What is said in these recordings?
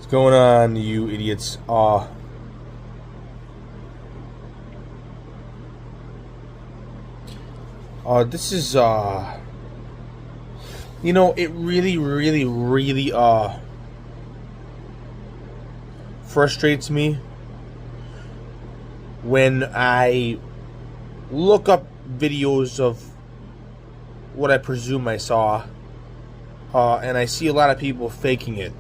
Going on, you idiots? This is it really frustrates me when I look up videos of what I presume I saw, and I see a lot of people faking it.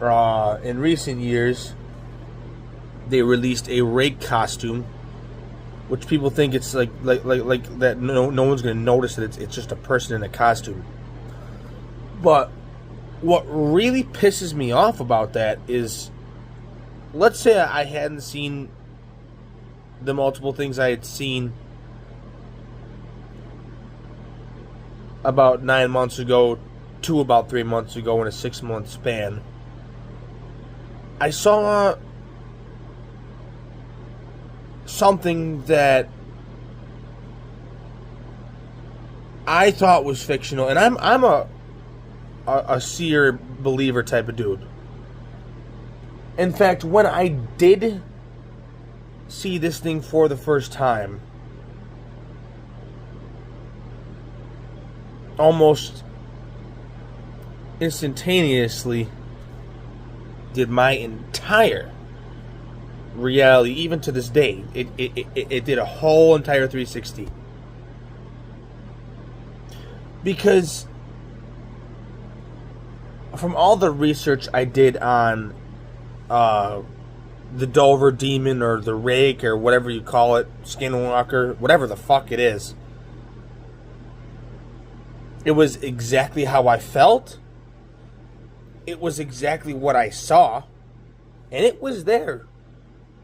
In recent years, they released a rake costume, which people think it's like that. No one's gonna notice that it's just a person in a costume. But what really pisses me off about that is, let's say I hadn't seen the multiple things I had seen about 9 months ago to about 3 months ago in a 6-month span. I saw something that I thought was fictional, and I'm a seer believer type of dude. In fact, when I did see this thing for the first time, almost instantaneously did my entire reality, even to this day, it did a whole entire 360. Because from all the research I did on the Dover Demon or the Rake or whatever you call it, Skinwalker, whatever the fuck it is, it was exactly how I felt. It was exactly what I saw, and it was there.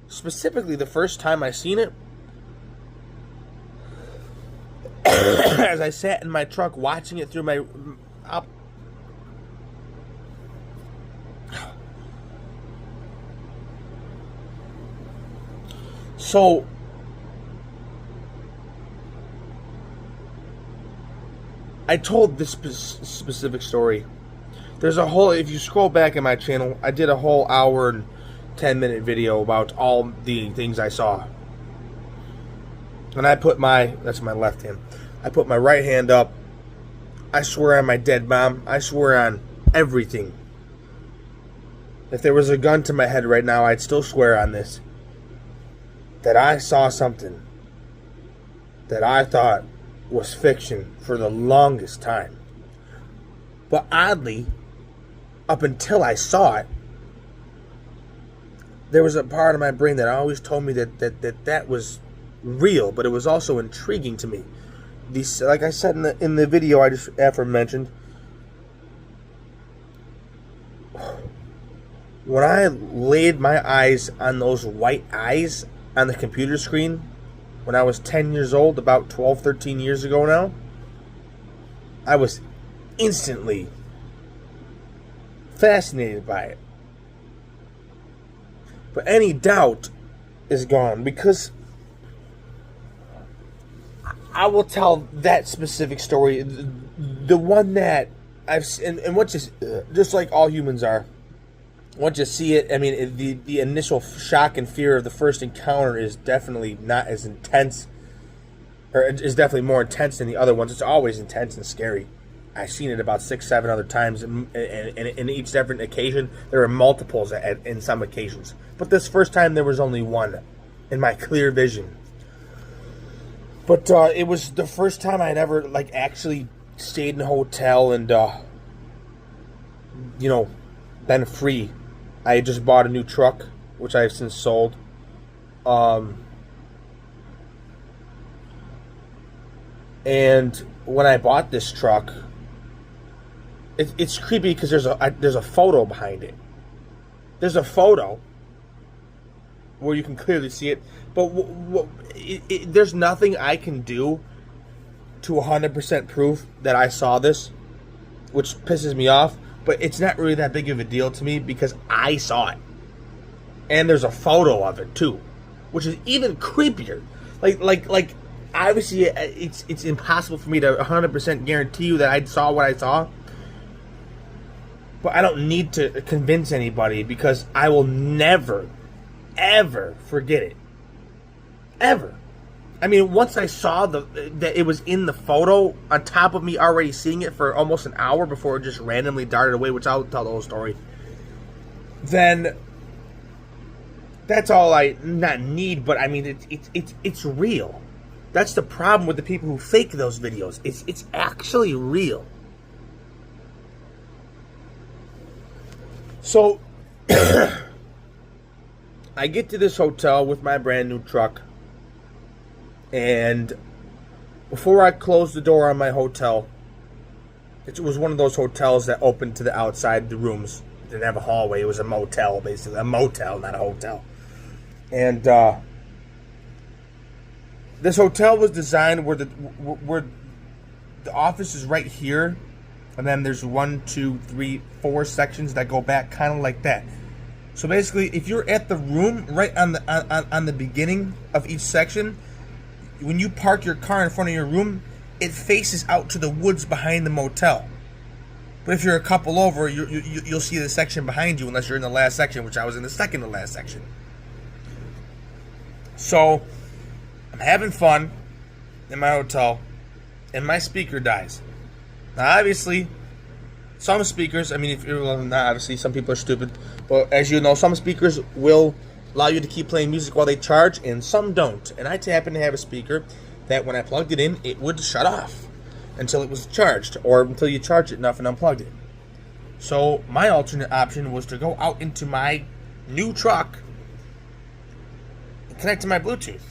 Specifically, the first time I seen it, as I sat in my truck watching it through my So I told this specific story. There's a whole, if you scroll back in my channel, I did a whole hour and 10-minute video about all the things I saw. And I put that's my left hand. I put my right hand up. I swear on my dead mom. I swear on everything. If there was a gun to my head right now, I'd still swear on this. That I saw something that I thought was fiction for the longest time. But oddly, up until I saw it, there was a part of my brain that always told me that was real, but it was also intriguing to me. These, like I said in the video I just aforementioned, when I laid my eyes on those white eyes on the computer screen when I was 10 years old, about 12, 13 years ago now, I was instantly fascinated by it. But any doubt is gone, because I will tell that specific story, the one that I've seen, and what just like all humans are, once you see it, I mean, the initial shock and fear of the first encounter is definitely not as intense, or is definitely more intense than the other ones. It's always intense and scary. I've seen it about 6, 7 other times, and in each different occasion, there are multiples in some occasions. But this first time, there was only one in my clear vision. But it was the first time I'd ever actually stayed in a hotel and been free. I had just bought a new truck, which I have since sold. And when I bought this truck, it's creepy because there's a photo behind it. There's a photo where you can clearly see it, but there's nothing I can do to 100% prove that I saw this, which pisses me off. But it's not really that big of a deal to me because I saw it, and there's a photo of it too, which is even creepier. Like obviously it's impossible for me to 100% guarantee you that I saw what I saw. But I don't need to convince anybody because I will never, ever forget it. Ever. I mean, once I saw that it was in the photo, on top of me already seeing it for almost an hour before it just randomly darted away, which I'll tell the whole story, then that's all I not need, but I mean, it's real. That's the problem with the people who fake those videos. It's actually real. So, I get to this hotel with my brand new truck, and before I closed the door on my hotel, it was one of those hotels that opened to the outside, the rooms. It didn't have a hallway. It was a motel, basically. A motel, not a hotel. And this hotel was designed where the office is right here, and then there's 1, 2, 3, 4 sections that go back, kind of like that. So basically, if you're at the room right on the beginning of each section, when you park your car in front of your room, it faces out to the woods behind the motel. But if you're a couple over, you'll see the section behind you, unless you're in the last section, which I was in the second to last section. So I'm having fun in my hotel, and my speaker dies. Now, obviously, some speakers, I mean, not obviously, some people are stupid, but as you know, some speakers will allow you to keep playing music while they charge, and some don't. And I happen to have a speaker that when I plugged it in, it would shut off until it was charged, or until you charged it enough and unplugged it. So my alternate option was to go out into my new truck and connect to my Bluetooth.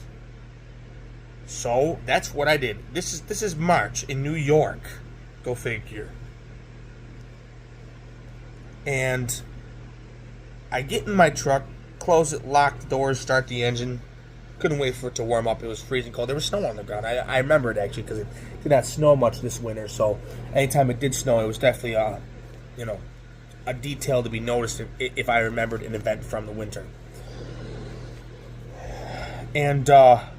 So that's what I did. This is March in New York. Go figure. And I get in my truck, close it, lock the doors, start the engine. Couldn't wait for it to warm up. It was freezing cold. There was snow on the ground. I remember it actually because it did not snow much this winter. So anytime it did snow, it was definitely a detail to be noticed if I remembered an event from the winter. And I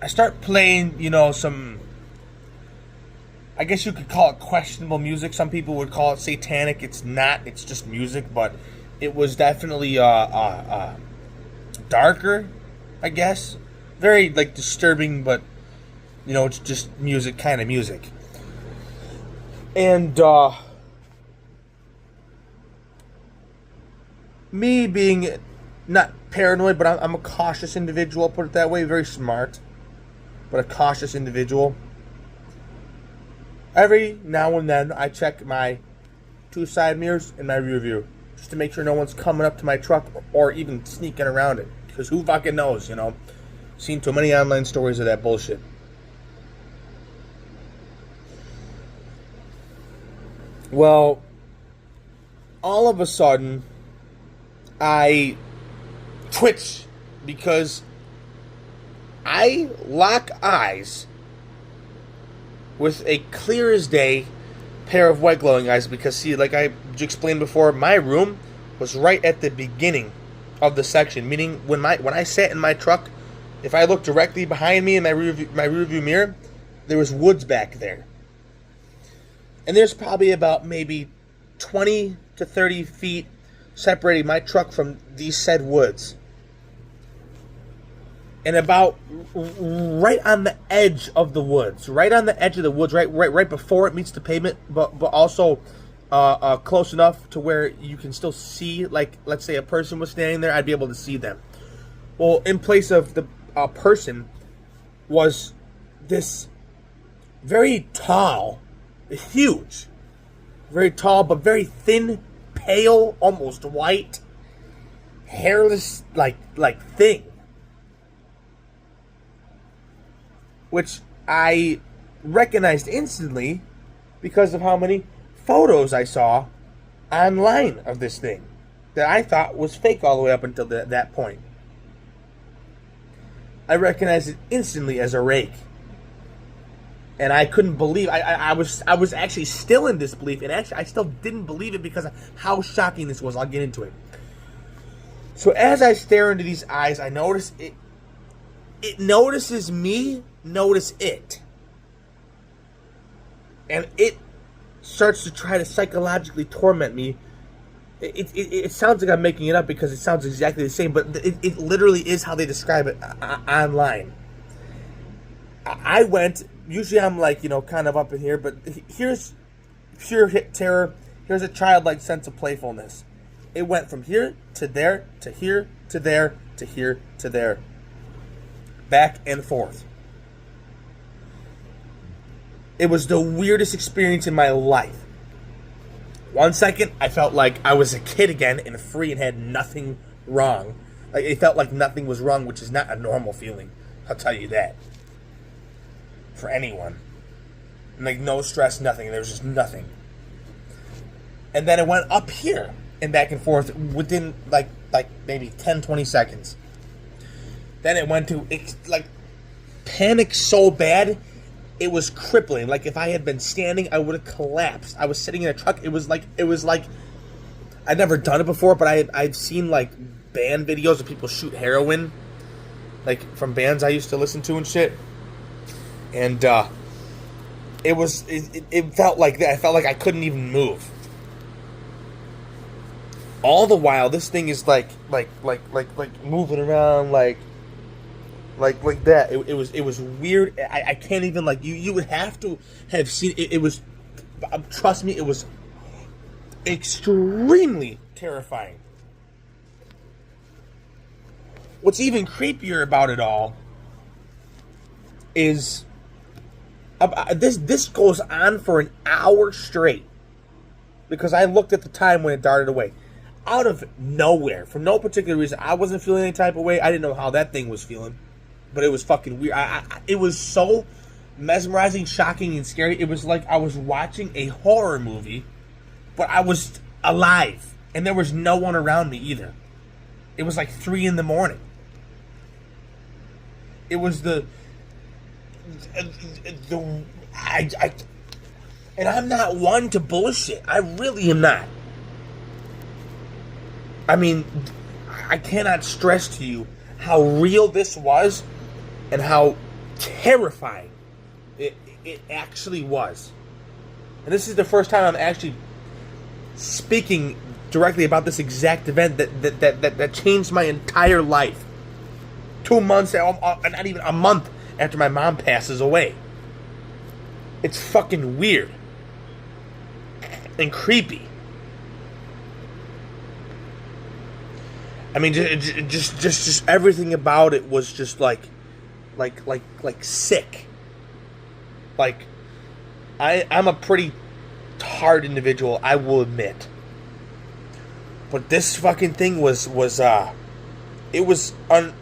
start playing, some, I guess you could call it questionable music. Some people would call it satanic. It's not. It's just music, but it was definitely darker, I guess. Very disturbing, but it's just music, kind of music. And me being not paranoid, but I'm a cautious individual, put it that way. Very smart, but a cautious individual. Every now and then, I check my 2 side mirrors and my rear view just to make sure no one's coming up to my truck or even sneaking around it. Because who fucking knows, Seen too many online stories of that bullshit. Well, all of a sudden, I twitch because I lock eyes with a clear as day pair of white glowing eyes because, see, like I explained before, my room was right at the beginning of the section, meaning when I sat in my truck, if I looked directly behind me in my rear view mirror, there was woods back there. And there's probably about maybe 20 to 30 feet separating my truck from these said woods. And about right on the edge of the woods, right before it meets the pavement, but also close enough to where you can still see, like, let's say a person was standing there, I'd be able to see them. Well, in place of the person was this very tall, huge, very tall, but very thin, pale, almost white, hairless, like thing. Which I recognized instantly because of how many photos I saw online of this thing that I thought was fake all the way up until that point. I recognized it instantly as a rake. And I couldn't believe, I was actually still in disbelief, and actually I still didn't believe it because of how shocking this was. I'll get into it. So as I stare into these eyes, I notice it notices me, notice it. And it starts to try to psychologically torment me. It sounds like I'm making it up because it sounds exactly the same, but it literally is how they describe it online. I went, usually I'm like, kind of up in here, but here's pure hit terror. Here's a childlike sense of playfulness. It went from here to there to here to there to here to there. Back and forth. It was the weirdest experience in my life. 1 second, I felt like I was a kid again and free and had nothing wrong. Like, it felt like nothing was wrong, which is not a normal feeling. I'll tell you that. For anyone. And like, no stress, nothing. There was just nothing. And then it went up here and back and forth within like maybe 10, 20 seconds. Then it went to like panic so bad it was crippling. Like if I had been standing, I would have collapsed. I was sitting in a truck. It was like I'd never done it before, but I've seen like band videos of people shoot heroin, like from bands I used to listen to and shit. And it felt like that. I felt like I couldn't even move. All the while, this thing is like moving around like that. It was weird. I can't even you would have to have seen it. It was, trust me, it was extremely terrifying. What's even creepier about it all is this goes on for an hour straight, because I looked at the time when it darted away. Out of nowhere, for no particular reason. I wasn't feeling any type of way. I didn't know how that thing was feeling, but it was fucking weird. It was so mesmerizing, shocking, and scary. It was like I was watching a horror movie, but I was alive, and there was no one around me either. It was like 3 a.m. It was and I'm not one to bullshit. I really am not. I mean, I cannot stress to you how real this was and how terrifying it actually was. And this is the first time I'm actually speaking directly about this exact event that changed my entire life. 2 months, not even a month after my mom passes away. It's fucking weird and creepy. I mean, just everything about it was just like sick. Like, I'm a pretty hard individual, I will admit. But this fucking thing was it was I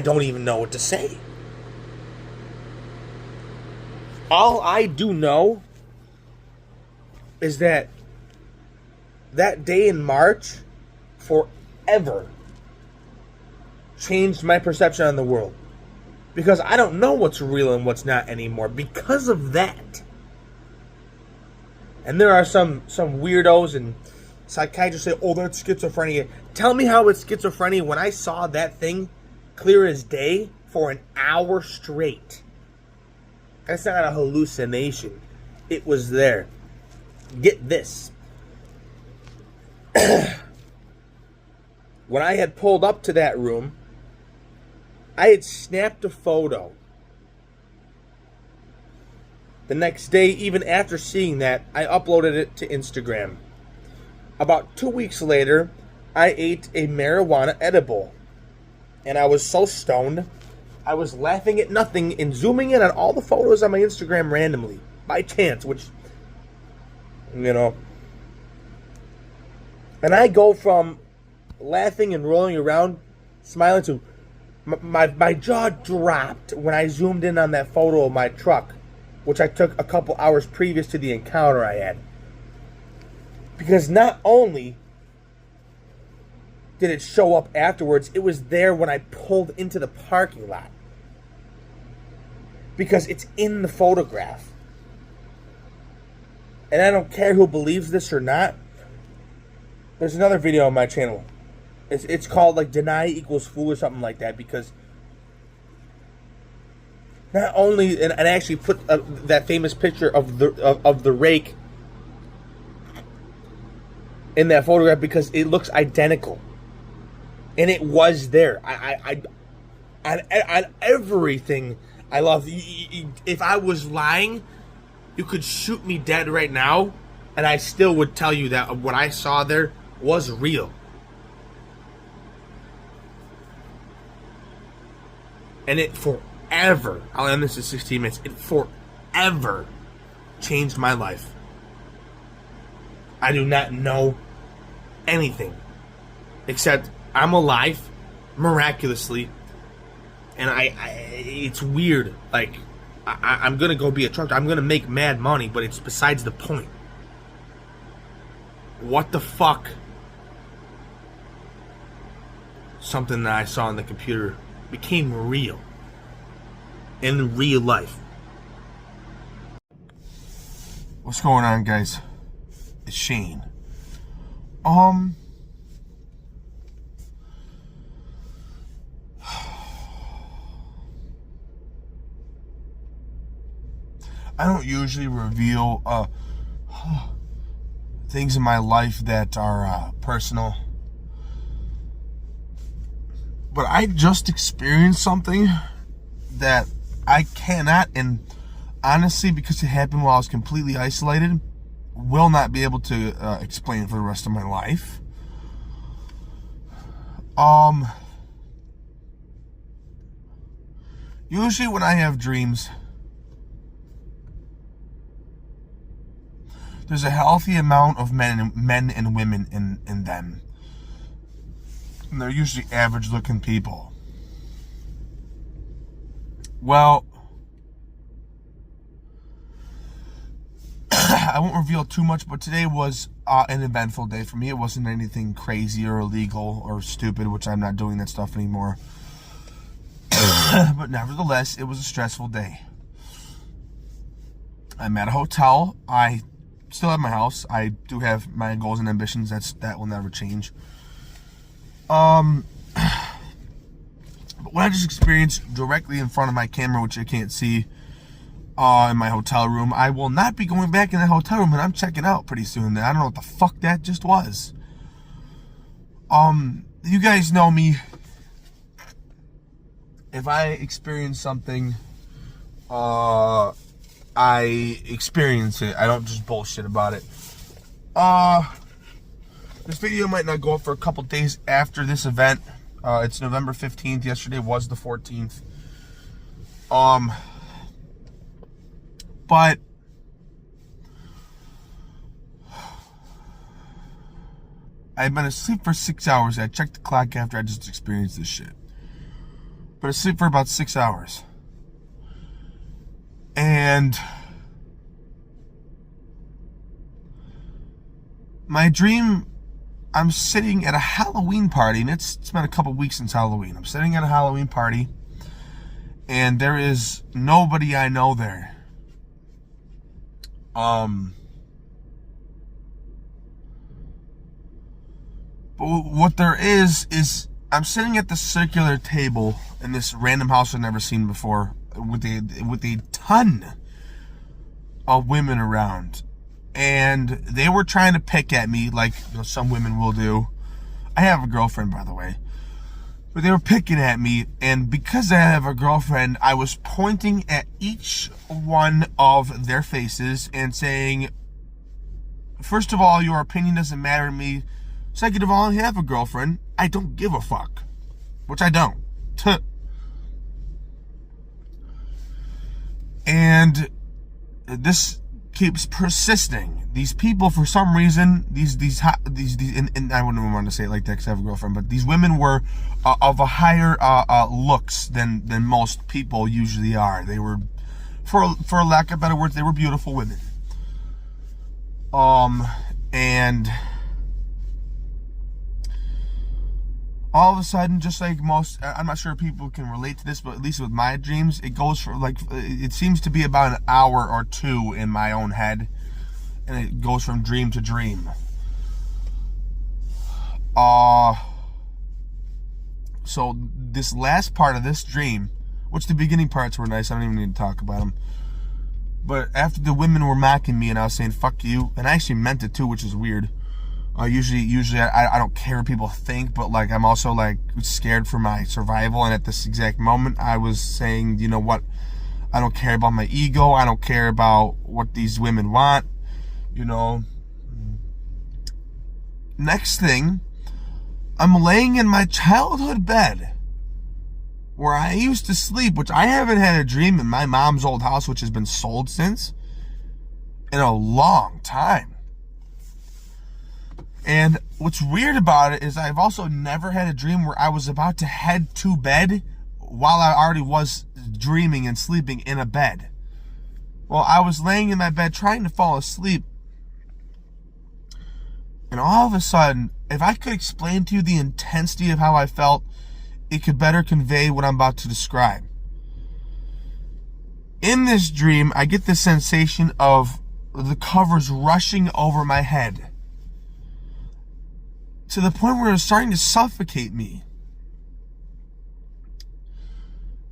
don't even know what to say. All I do know is that day in March forever changed my perception on the world. Because I don't know what's real and what's not anymore because of that. And there are some weirdos and psychiatrists say, oh, that's schizophrenia. Tell me how it's schizophrenia when I saw that thing clear as day for an hour straight. That's not a hallucination. It was there. Get this. When I had pulled up to that room, I had snapped a photo. The next day, even after seeing that, I uploaded it to Instagram. About 2 weeks later, I ate a marijuana edible. And I was so stoned, I was laughing at nothing and zooming in on all the photos on my Instagram randomly. By chance, which, And I go from laughing and rolling around, smiling, to my jaw dropped when I zoomed in on that photo of my truck, which I took a couple hours previous to the encounter I had. Because not only did it show up afterwards, it was there when I pulled into the parking lot. Because it's in the photograph. And I don't care who believes this or not. There's another video on my channel. It's called like Deny Equals Fool or something like that, because Not only, and I actually put that famous picture of the rake in that photograph because it looks identical, and it was there. On everything I love. If I was lying, you could shoot me dead right now, and I still would tell you that what I saw there was real. And it forever, I'll end this in 16 minutes, it forever changed my life. I do not know anything except I'm alive, miraculously, and it's weird. Like, I'm gonna go be a trucker. I'm gonna make mad money, but it's besides the point. What the fuck? Something that I saw on the computer became real in real life. What's going on, guys? It's Shane. I don't usually reveal things in my life that are personal, but I just experienced something that I cannot, and honestly, because it happened while I was completely isolated, will not be able to explain for the rest of my life. Usually when I have dreams, there's a healthy amount of men and women in them. And they're usually average looking people. Well, I won't reveal too much, but today was an eventful day for me. It wasn't anything crazy or illegal or stupid, which I'm not doing that stuff anymore. But nevertheless, it was a stressful day. I'm at a hotel. I still have my house. I do have my goals and ambitions. That will never change. But what I just experienced directly in front of my camera, which I can't see, in my hotel room, I will not be going back in the hotel room, and I'm checking out pretty soon. I don't know what the fuck that just was. You guys know me. If I experience something, I experience it. I don't just bullshit about it. This video might not go up for a couple days after this event. It's November 15th. Yesterday was the 14th. But I've been asleep for 6 hours. I checked the clock after I just experienced this shit. But asleep for about 6 hours. And my dream, I'm sitting at a Halloween party, and it's been a couple weeks since Halloween. I'm sitting at a Halloween party, and there is nobody I know there. But what there is I'm sitting at the circular table in this random house I've never seen before, with a ton of women around, and they were trying to pick at me like some women will do. I have a girlfriend, by the way, but they were picking at me, and because I have a girlfriend, I was pointing at each one of their faces and saying, first of all, your opinion doesn't matter to me. Second of all, I have a girlfriend. I don't give a fuck. Which I don't. And this keeps persisting. These people, for some reason, these and I wouldn't want to say it like that because I have a girlfriend, but these women were of a higher looks than most people usually are. They were, for lack of better words, they were beautiful women. And all of a sudden, just like most, I'm not sure if people can relate to this, but at least with my dreams, it goes for it seems to be about an hour or two in my own head, and it goes from dream to dream. So this last part of this dream, which the beginning parts were nice. I don't even need to talk about them. But after the women were mocking me and I was saying, fuck you, and I actually meant it too, which is weird. Usually I don't care what people think, but like I'm also like scared for my survival. And at this exact moment, I was saying, you know what? I don't care about my ego. I don't care about what these women want. You know. Next thing, I'm laying in my childhood bed where I used to sleep, which I haven't had a dream in my mom's old house, which has been sold since, in a long time. And what's weird about it is I've also never had a dream where I was about to head to bed while I already was dreaming and sleeping in a bed. Well, I was laying in my bed trying to fall asleep, and all of a sudden, if I could explain to you the intensity of how I felt, it could better convey what I'm about to describe. In this dream, I get the sensation of the covers rushing over my head, to the point where it's starting to suffocate me.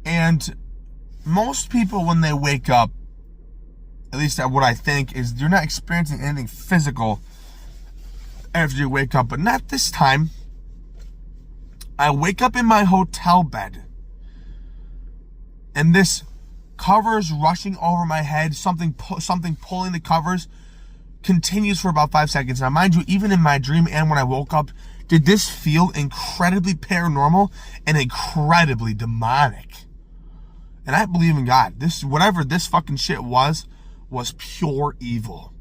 And most people, when they wake up, at least what I think, is you're not experiencing anything physical after you wake up. But not this time. I wake up in my hotel bed, and this covers rushing over my head, something pulling the covers, continues for about 5 seconds. Now, mind you, even in my dream and when I woke up, did this feel incredibly paranormal and incredibly demonic. And I believe in God. Whatever this fucking shit was pure evil.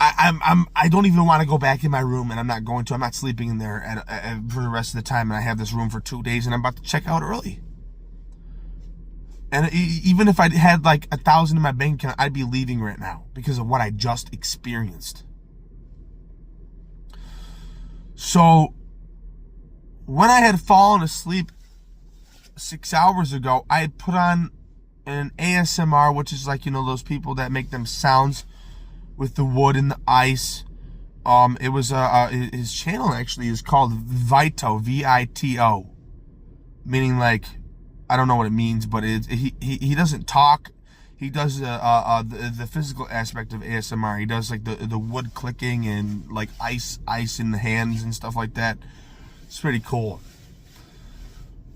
I don't even want to go back in my room, and I'm not going to. I'm not sleeping in there for the rest of the time, and I have this room for 2 days, and I'm about to check out early. And even if I had like 1,000 in my bank account, I'd be leaving right now because of what I just experienced. So, when I had fallen asleep 6 hours ago, I had put on an ASMR, which is like, you know, those people that make them sounds with the wood and the ice. It was his channel actually is called Vito, V-I-T-O, meaning like, I don't know what it means, but he doesn't talk. He does the physical aspect of ASMR. He does like the wood clicking and like ice in the hands and stuff like that. It's pretty cool.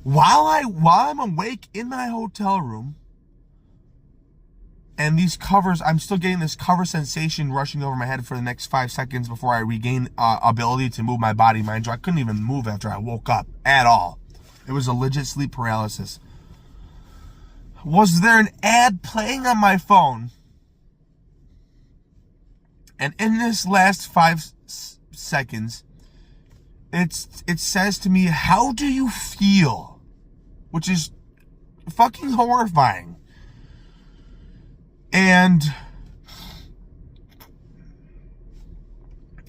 While I'm awake in my hotel room, and these covers, I'm still getting this cover sensation rushing over my head for the next 5 seconds before I regain ability to move my body. Mind you, I couldn't even move after I woke up at all. It was a legit sleep paralysis. Was there an ad playing on my phone? And in this last 5 seconds, it says to me, "How do you feel?" Which is fucking horrifying. And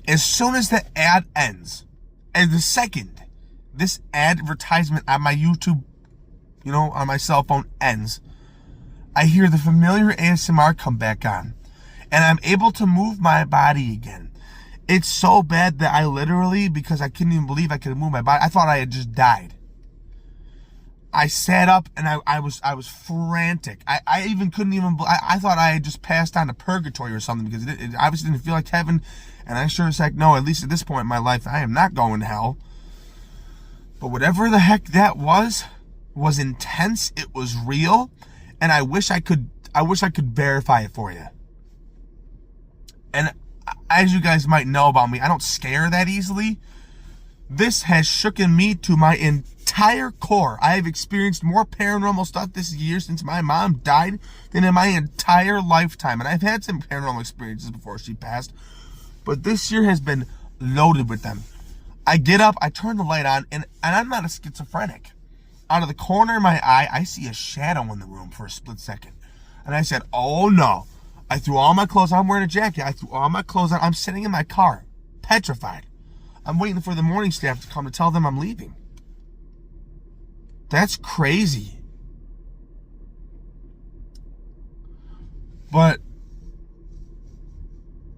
as soon as the ad ends, and the second this advertisement on my YouTube, you know, on my cell phone ends, I hear the familiar ASMR come back on, and I'm able to move my body again. It's so bad that I literally, because I couldn't even believe I could move my body, I thought I had just died. I sat up and I was frantic. I even couldn't even, I thought I had just passed on to purgatory or something, because it obviously didn't feel like heaven. And I sure as heck know, at least at this point in my life, I am not going to hell. But whatever the heck that was intense. It was real. And I wish I could verify it for you. And as you guys might know about me, I don't scare that easily. This has shooken me to my entire core. I have experienced more paranormal stuff this year since my mom died than in my entire lifetime. And I've had some paranormal experiences before she passed, but this year has been loaded with them. I get up, I turn the light on, and I'm not a schizophrenic. Out of the corner of my eye, I see a shadow in the room for a split second. And I said, oh no. I threw all my clothes on. I'm wearing a jacket. I threw all my clothes on. I'm sitting in my car, petrified. I'm waiting for the morning staff to come to tell them I'm leaving. That's crazy. But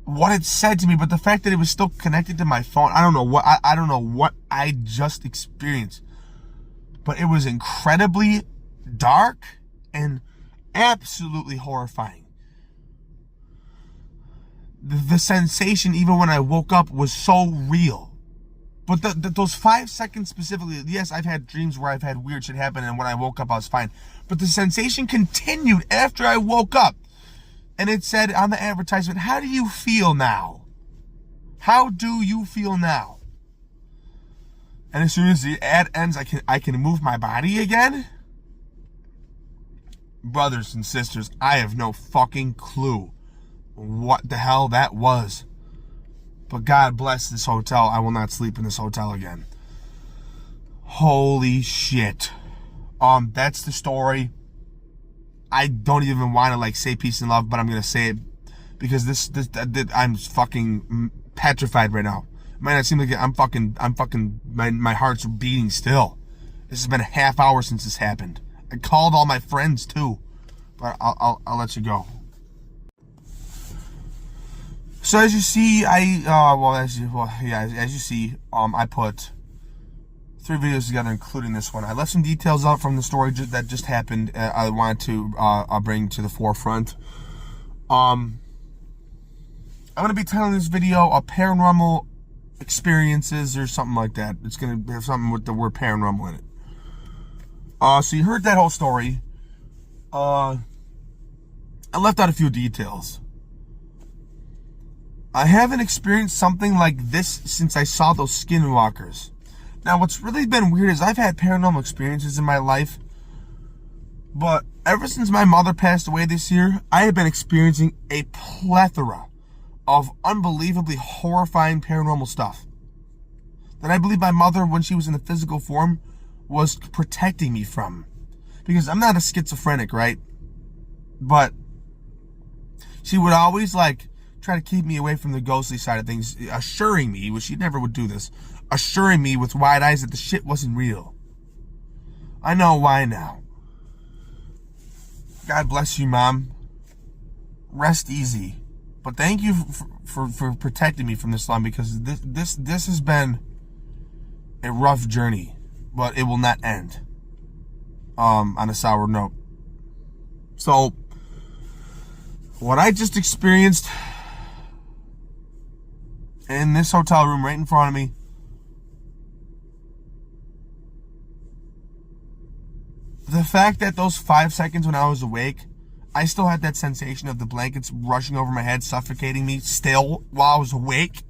what it said to me, but the fact that it was still connected to my phone, I don't know what I just experienced. But it was incredibly dark and absolutely horrifying. The sensation, even when I woke up, was so real. But those 5 seconds specifically, yes, I've had dreams where I've had weird shit happen, and when I woke up, I was fine. But the sensation continued after I woke up. And it said on the advertisement, how do you feel now? How do you feel now? And as soon as the ad ends, I can move my body again? Brothers and sisters, I have no fucking clue what the hell that was. But God bless this hotel. I will not sleep in this hotel again. Holy shit. That's the story. I don't even want to say peace and love, but I'm gonna say it because this I'm fucking petrified right now. Man, it seems like my heart's beating still. This has been a half hour since this happened. I called all my friends too, but I'll let you go. So as you see, as you see, I put 3 videos together, including this one. I left some details out from the story that just happened. I wanted to bring to the forefront. I'm going to be titling this video a paranormal experiences or something like that. It's going to have something with the word paranormal in it. So you heard that whole story. I left out a few details. I haven't experienced something like this since I saw those skinwalkers. Now, what's really been weird is I've had paranormal experiences in my life, but ever since my mother passed away this year, I have been experiencing a plethora of unbelievably horrifying paranormal stuff that I believe my mother, when she was in the physical form, was protecting me from. Because I'm not a schizophrenic, right? But she would always try to keep me away from the ghostly side of things, assuring me, which she never would do this, assuring me with wide eyes that the shit wasn't real. I know why now. God bless you, Mom. Rest easy. But thank you for protecting me from this long, because this has been a rough journey, but it will not end on a sour note. So, what I just experienced in this hotel room right in front of me, the fact that those 5 seconds when I was awake, I still had that sensation of the blankets rushing over my head, suffocating me still while I was awake.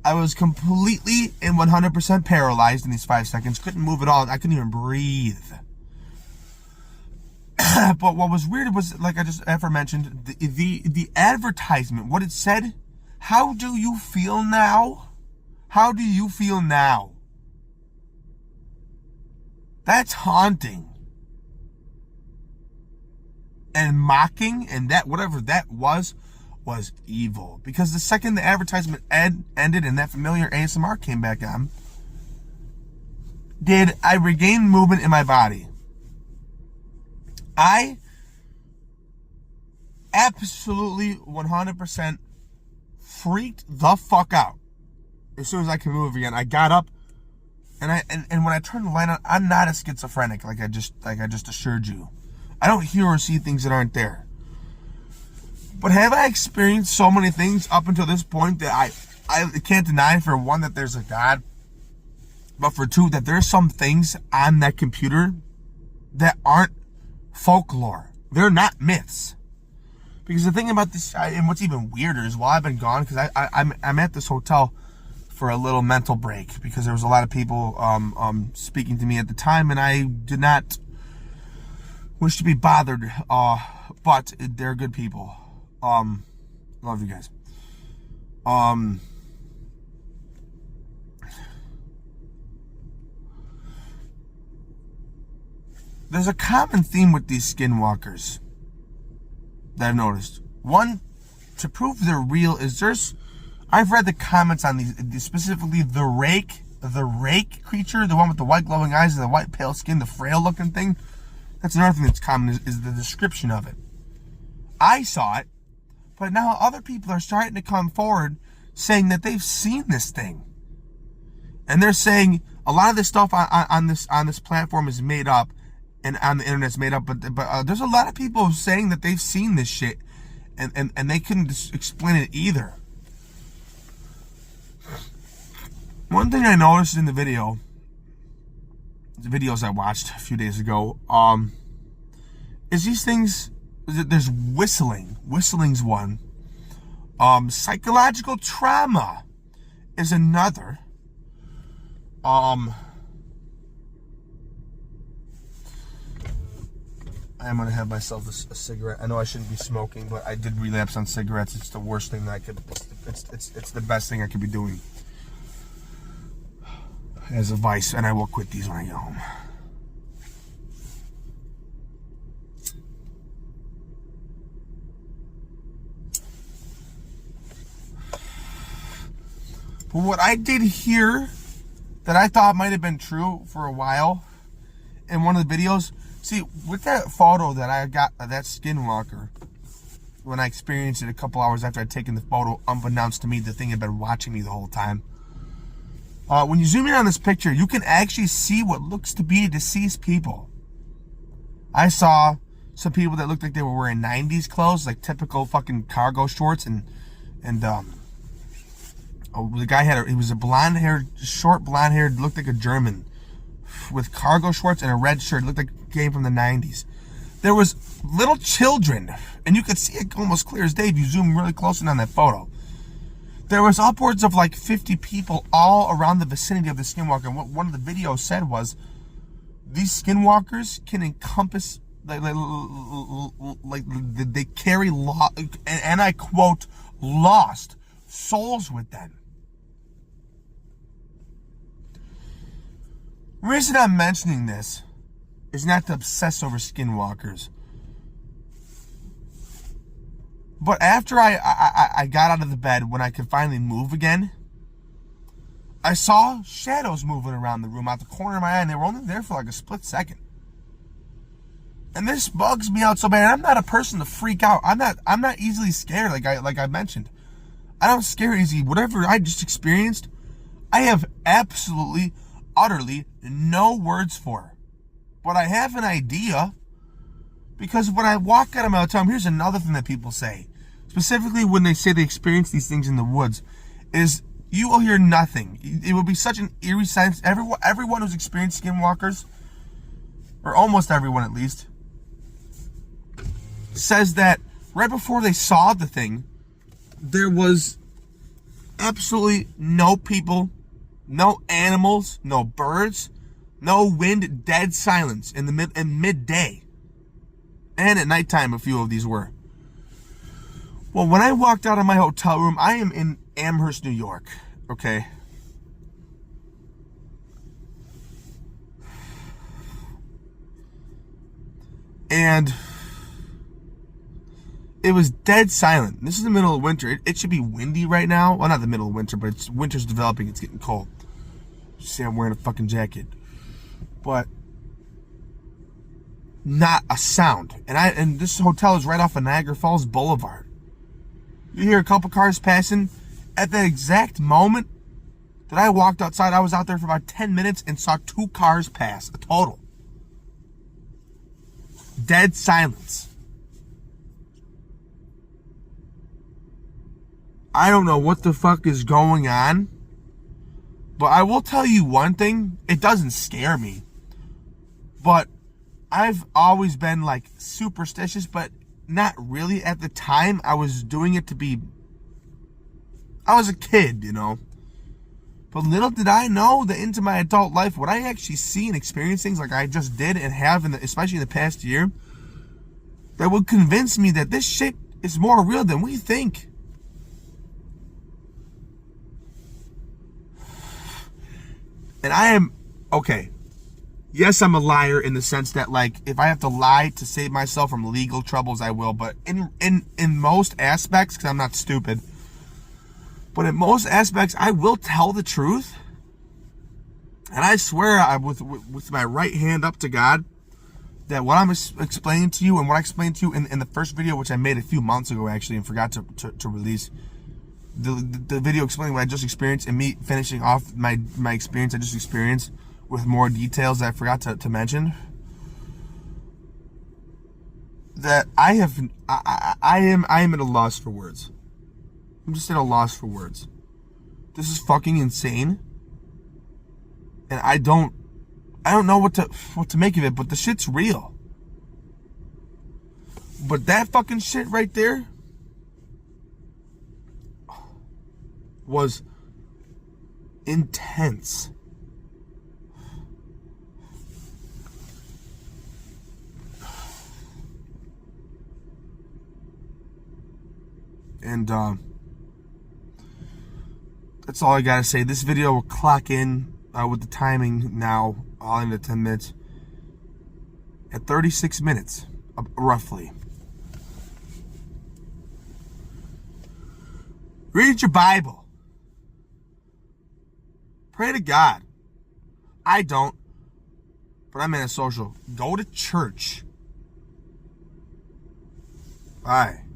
I was completely and 100% paralyzed in these 5 seconds. Couldn't move at all. I couldn't even breathe. But what was weird was, like I just aforementioned, the advertisement, what it said, how do you feel now? How do you feel now? That's haunting. And mocking, and that, whatever that was evil. Because the second the advertisement ended and that familiar ASMR came back on, did I regain movement in my body? I absolutely 100% freaked the fuck out. As soon as I could move again, I got up, and when I turned the light on, I'm not a schizophrenic like I just assured you. I don't hear or see things that aren't there. But have I experienced so many things up until this point that I can't deny, for one, that there's a God, but for two, that there's some things on that computer that aren't folklore. They're not myths. Because the thing about this, and what's even weirder is, while I've been gone, because I'm at this hotel for a little mental break, because there was a lot of people speaking to me at the time, and I did not wish to be bothered, but they're good people. Love you guys. There's a common theme with these skinwalkers that I've noticed. One, to prove they're real, is I've read the comments on these, specifically the rake creature, the one with the white glowing eyes and the white pale skin, the frail looking thing. That's another thing that's common, is the description of it. I saw it, but now other people are starting to come forward saying that they've seen this thing. And they're saying a lot of this stuff on this platform is made up, and on the internet's made up, but there's a lot of people saying that they've seen this shit, and they couldn't explain it either. One thing I noticed in the videos I watched a few days ago, is these things. There's whistling. Whistling's one. Psychological trauma is another. I'm gonna have myself a cigarette. I know I shouldn't be smoking, but I did relapse on cigarettes. It's the worst thing that I could. It's the best thing I could be doing as a vice, and I will quit these when I get home. But what I did hear that I thought might have been true for a while in one of the videos, see, with that photo that I got of that skinwalker, when I experienced it a couple hours after I'd taken the photo, unbeknownst to me, the thing had been watching me the whole time. When you zoom in on this picture, you can actually see what looks to be deceased people. I saw some people that looked like they were wearing 90s clothes, like typical fucking cargo shorts, and the guy he was a short blonde haired, looked like a German, with cargo shorts and a red shirt, looked like it came from the 90s. There was little children, and you could see it almost clear as day if you zoom really close in on that photo. There was upwards of like 50 people all around the vicinity of the skinwalker. And what one of the videos said was, these skinwalkers can encompass, like they carry, and I quote, lost souls with them. The reason I'm mentioning this is not to obsess over skinwalkers. But after I got out of the bed, when I could finally move again, I saw shadows moving around the room out the corner of my eye, and they were only there for like a split second. And this bugs me out so bad. I'm not a person to freak out. I'm not easily scared, like I mentioned. I don't scare easy. Whatever I just experienced, I have absolutely, utterly no words for. But I have an idea, because when I walk out of my hotel, here's another thing that people say, specifically when they say they experience these things in the woods, is you will hear nothing. It will be such an eerie silence. Everyone who's experienced skinwalkers, or almost everyone at least, says that right before they saw the thing, there was absolutely no people, no animals, no birds, no wind, dead silence in midday. And at nighttime, a few of these were. Well, when I walked out of my hotel room, I am in Amherst, New York, okay? And it was dead silent. This is the middle of winter. It should be windy right now. Well, not the middle of winter, but winter's developing. It's getting cold. You see, I'm wearing a fucking jacket. But not a sound. And this hotel is right off of Niagara Falls Boulevard. You hear a couple cars passing. At the exact moment that I walked outside, I was out there for about 10 minutes and saw 2 cars pass, a total. Dead silence. I don't know what the fuck is going on, but I will tell you one thing. It doesn't scare me, but I've always been like superstitious, but not really. At the time, I was doing it to be, I was a kid, you know. But little did I know that into my adult life, what I actually see and experience things like I just did and have, especially in the past year, that would convince me that this shit is more real than we think. And I am, okay, yes, I'm a liar in the sense that, like, if I have to lie to save myself from legal troubles, I will. But in most aspects, because I'm not stupid, but in most aspects, I will tell the truth. And I swear, with my right hand up to God, that what I'm explaining to you and what I explained to you in the first video, which I made a few months ago, actually, and forgot to release, the video explaining what I just experienced and me finishing off my experience I just experienced with more details that I forgot to mention. that I am at a loss for words. I'm just at a loss for words. This is fucking insane. And I don't know what to make of it, but the shit's real. But that fucking shit right there was intense. And that's all I gotta say. This video will clock in with the timing now, all into 10 minutes, at 36 minutes, roughly. Read your Bible. Pray to God. I don't, but I'm antisocial. Go to church. Bye.